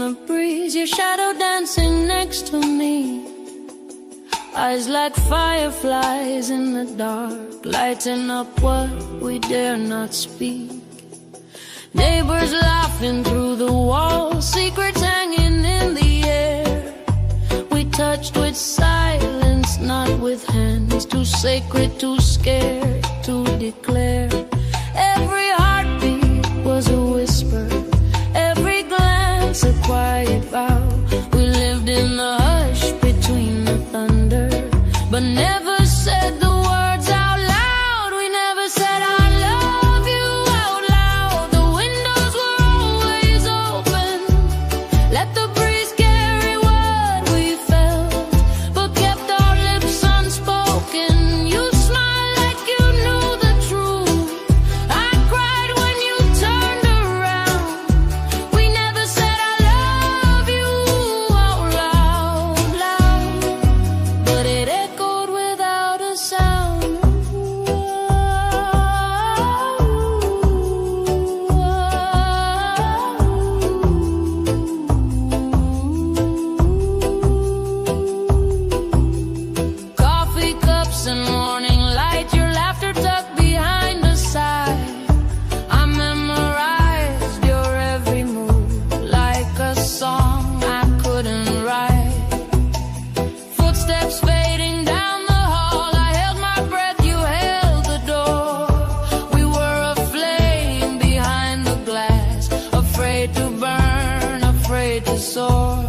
the breeze, your shadow dancing next to me. Eyes like fireflies in the dark, lighting up what we dare not speak. Neighbors laughing through the walls, secrets hanging in the air. We touched with silence, not with hands, too sacred, too scared to declare. Every heartbeat was a whisper, every glance a quiet vow. We lived in the hush between the thunder, but never said the words out loud. We never said I love you out loud. The windows were always open, let the breeze carry what we felt, but kept our lips unspoken. You smiled like you knew the truth. I cried when you turned around. We never said I love you out loud, loud, but it echoed without a sound. Coffee cups and morning light, your laughter tucked behind a sigh. I memorized your every move like a song I couldn't write. Footsteps fading down the hall, I held my breath, you held the door. We were a flame behind the glass, afraid to burn, afraid to soar.